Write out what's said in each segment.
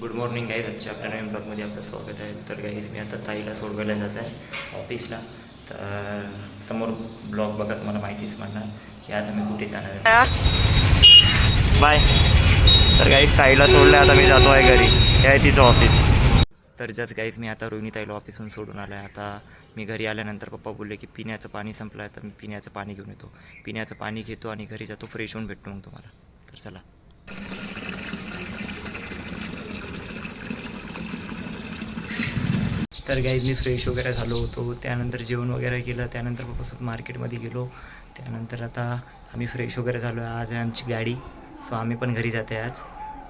Good morning guys. आजच्या आपल्या नवीन ब्लॉगमध्ये आपलं स्वागत आहे. तर गाईज मी आता ताईला सोडवायला जात आहे ऑफिसला. तर समोर ब्लॉग बघा, तुम्हाला माहितीच म्हणणार की आज आम्ही कुठे जाणार आहे. बाय. तर गाईज ताईला सोडलं, आता मी जातो आहे घरी. हे आहे तिचं ऑफिस. तर जस्ट गाईज मी आता रोहिणी ताईला ऑफिसहून सोडून आलं आहे. आता मी घरी आल्यानंतर पप्पा बोलले की पिण्याचं पाणी संपलं आहे, तर मी पिण्याचं पाणी घेऊन येतो. पिण्याचं पाणी घेतो आणि घरी जातो, फ्रेश होऊन भेटतो मग तुम्हाला. तर चला. तर गाईज मी फ्रेश वगैरे झालो होतो, त्यानंतर जेवण वगैरे केलं, त्यानंतर पप्पासोबत मार्केटमध्ये गेलो. त्यानंतर आता आम्ही फ्रेश वगैरे झालो आहे. आज आहे आमची गाडी, सो आम्ही पण घरी जाते आज.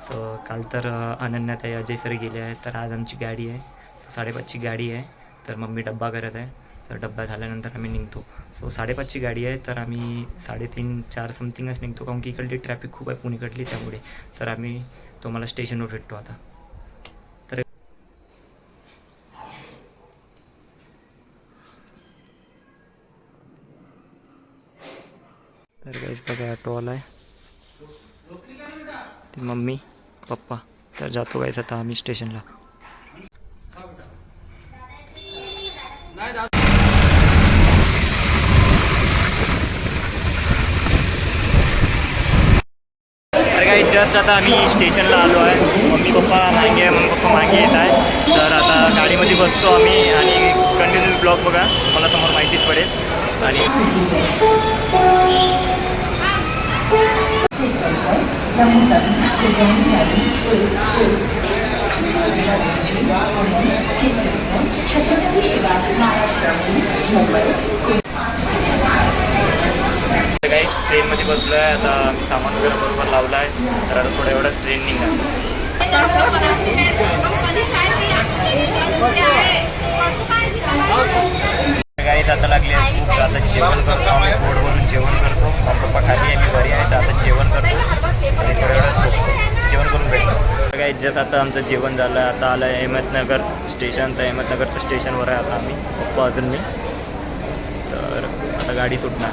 सो काल तर अनन्याताई अजय सर गेले आहे, तर आज आमची गाडी आहे. सो 5:30ची गाडी आहे. तर मम्मी डब्बा करत आहे, तर डब्बा झाल्यानंतर आम्ही निघतो. सो 5:30ची गाडी आहे, तर आम्ही 3:30-4 समथिंगच निघतो, कारण की इकडली ट्रॅफिक खूप आहे पुणेकडली, त्यामुळे. तर आम्ही तुम्हाला स्टेशनवर भेटतो आता. तर गाईस बघा, ऑटो आला आहे, ती मम्मी पप्पा. तर जातो गाईस आता आम्ही स्टेशनला. तर गाईस जस्ट आता आम्ही स्टेशनला आलो आहे. मम्मी पप्पा मागे येत आहे. तर आता गाडीमध्ये बसतो आम्ही आणि कंटिन्यू ब्लॉग बघा, मला समोर माहितीच पडेल. आणि छत्रपती शिवाजी महाराज मुंबई. गाईस ट्रेनमध्ये बसलो आहे. आता आम्ही सामान वगैरे बरोबर लावलं आहे. तर आता थोड्या वेळात ट्रेन निघाल. गाईस आता लागली आहे खूप. आता जेवण करतो आम्ही, पोटभरून जेवण करतो. पप्पा खाली आहे, मी बरी आहे. तर आता जेवण करतो आणि थोड्या वेळात जेवण करून भेटतो. गाईस जस्ट आता आमचं जेवण झालं आहे. आता आलं आहे अहमदनगर स्टेशन. तर अहमदनगरचं स्टेशनवर आहे आता आम्ही, पप्पा अजून मी. तर आता गाडी सुटणार,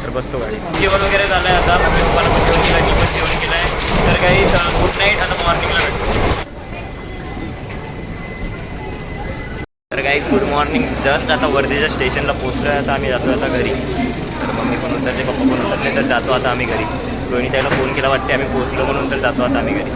तर बसतो गाडी. जेवण वगैरे झालं आहे. आता मम्मी पप्पाला पण जेवण केलं, मी पण जेवण केलं आहे. तर काही गुड नाईट. आता मॉर्निंगला भेटतो. तर गाईज गुड मॉर्निंग. जस्ट आता वर्धेच्या स्टेशनला पोचलो आहे. आता आम्ही जातो आता घरी. तर मम्मी पण उतरते, पप्पा पण उतरले, तर जातो आता आम्ही घरी. रोहिणी त्याला फोन केला वाटते आम्ही पोचलो म्हणून, तर जातो आता आम्ही घरी.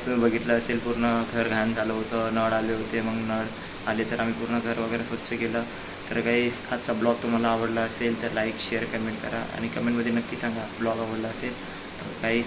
तुम्ही बघितलं असेल, पूर्ण घर घाण झालं होतं, नळ आले होते. मग नळ आले तर आम्ही पूर्ण घर वगैरे स्वच्छ केलं. तर काही आजचा ब्लॉग तुम्हाला आवडला असेल तर लाईक शेअर कमेंट करा आणि कमेंटमध्ये नक्की सांगा ब्लॉग आवडला असेल तर. काही